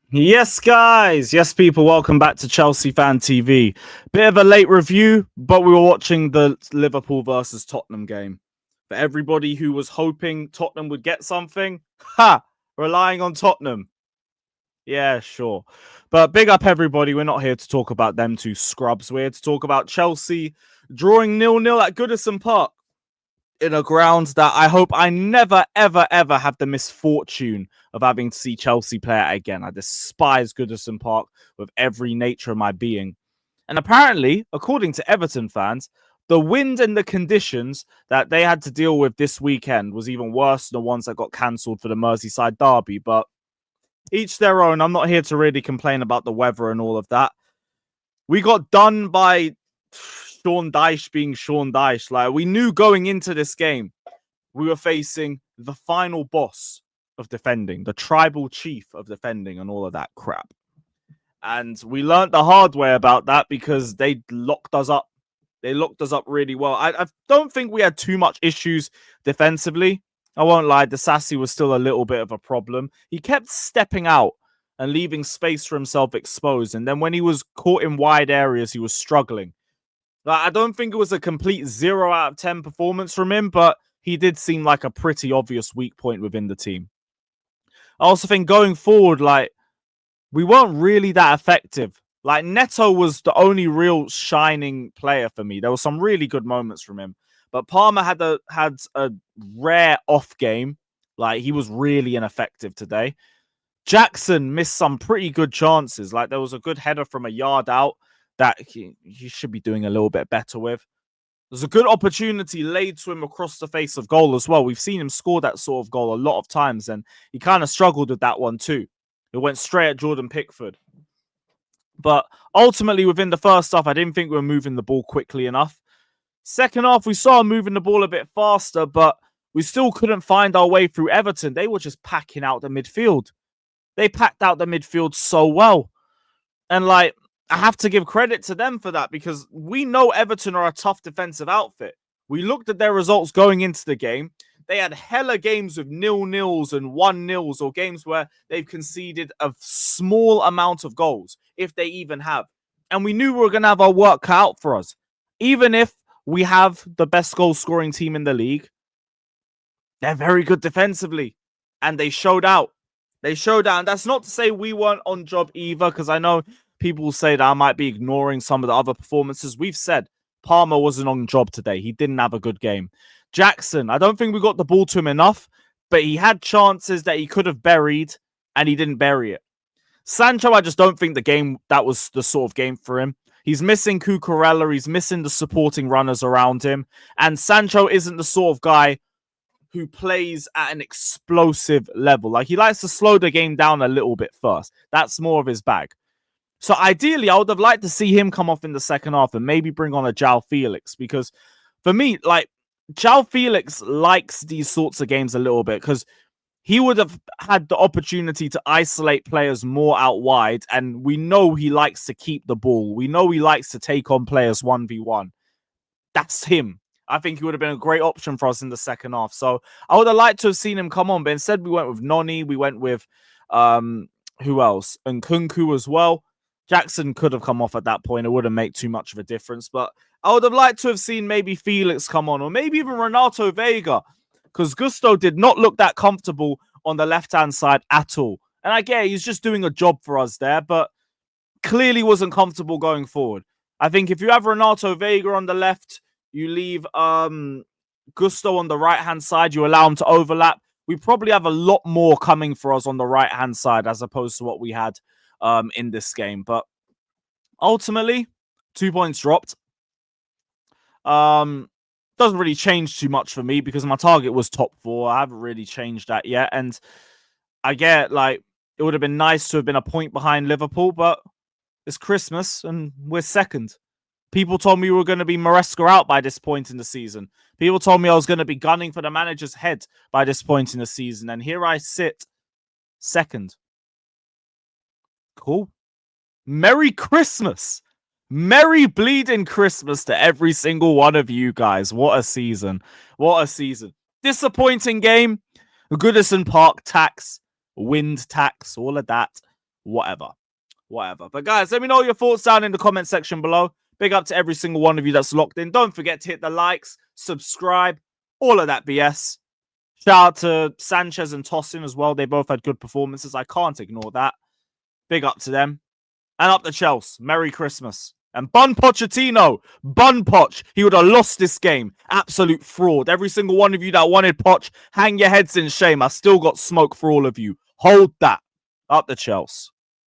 Yes, guys. Yes, people. Welcome back to Chelsea Fan TV. Bit of a late review, but we were watching the Liverpool versus Tottenham game. For everybody who was hoping Tottenham would get something, relying on Tottenham. Yeah, sure. But big up everybody. We're not here to talk about them two scrubs. We're here to talk about Chelsea drawing 0-0 at Goodison Park, in a ground that I hope I never, ever, ever have the misfortune of having to see Chelsea play at again. I despise Goodison Park with every nature of my being. And apparently, according to Everton fans, the wind and the conditions that they had to deal with this weekend was even worse than the ones that got cancelled for the Merseyside derby. But each their own. I'm not here to really complain about the weather and all of that. We got done by Sean Dyche being Sean Dyche. Like, we knew going into this game, we were facing the final boss of defending, the tribal chief of defending, and all of that crap. And we learned the hard way about that because they locked us up. They locked us up really well. I don't think we had too much issues defensively. I won't lie, the Sassy was still a little bit of a problem. He kept stepping out and leaving space for himself exposed. And then when he was caught in wide areas, he was struggling. I don't think it was a complete 0 out of 10 performance from him, but he did seem like a pretty obvious weak point within the team. I also think going forward, we weren't really that effective. Like, Neto was the only real shining player for me. There were some really good moments from him, but Palmer had a rare off game. Like, he was really ineffective today. Jackson missed some pretty good chances. Like, there was a good header from a yard out that he should be doing a little bit better with. There's a good opportunity laid to him across the face of goal as well. We've seen him score that sort of goal a lot of times, and he kind of struggled with that one too. It went straight at Jordan Pickford. But ultimately, within the first half, I didn't think we were moving the ball quickly enough. Second half, we saw moving the ball a bit faster, but we still couldn't find our way through Everton. They were just packing out the midfield. They packed out the midfield so well. And I have to give credit to them for that because we know Everton are a tough defensive outfit. We looked at their results going into the game. They had hella games with 0-0s and 1-0s, or games where they've conceded a small amount of goals, if they even have. And we knew we were going to have our work cut out for us. Even if we have the best goal scoring team in the league, they're very good defensively. And they showed out. They showed out. And that's not to say we weren't on job either, because I know people will say that I might be ignoring some of the other performances. We've said Palmer wasn't on job today. He didn't have a good game. Jackson, I don't think we got the ball to him enough, but he had chances that he could have buried, and he didn't bury it. Sancho, I just don't think that was the sort of game for him. He's missing Cucurella. He's missing the supporting runners around him. And Sancho isn't the sort of guy who plays at an explosive level. Like, he likes to slow the game down a little bit first. That's more of his bag. So ideally, I would have liked to see him come off in the second half and maybe bring on a João Felix, because for me, João Felix likes these sorts of games a little bit because he would have had the opportunity to isolate players more out wide, and we know he likes to keep the ball. We know he likes to take on players 1v1. That's him. I think he would have been a great option for us in the second half. So I would have liked to have seen him come on, but instead we went with Noni. We went with who else? And Nkunku as well. Jackson could have come off at that point. It wouldn't make too much of a difference. But I would have liked to have seen maybe Felix come on, or maybe even Renato Vega, because Gusto did not look that comfortable on the left-hand side at all. And I get he's just doing a job for us there, but clearly wasn't comfortable going forward. I think if you have Renato Vega on the left, you leave Gusto on the right-hand side, you allow him to overlap, we probably have a lot more coming for us on the right-hand side as opposed to what we had in this game. But ultimately, 2 points dropped. Doesn't really change too much for me because my target was top 4. I haven't really changed that yet. And I get, it would have been nice to have been a point behind Liverpool, but it's Christmas and we're second. People told me we were going to be Maresca out by this point in the season. People told me I was going to be gunning for the manager's head by this point in the season. And here I sit, second. Cool. Merry Christmas. Merry bleeding Christmas to every single one of you guys. What a season. What a season. Disappointing game. Goodison Park tax, wind tax, all of that. whatever. But guys, let me know your thoughts down in the comment section below. Big up to every single one of you that's locked in. Don't forget to hit the likes, subscribe, all of that BS. Shout out to Sanchez and Tosin as well. They both had good performances. I can't ignore that. Big up to them. And up to Chelsea. Merry Christmas. And Bun Pochettino. Bun Poch. He would have lost this game. Absolute fraud. Every single one of you that wanted Poch, hang your heads in shame. I still got smoke for all of you. Hold that. Up to Chelsea.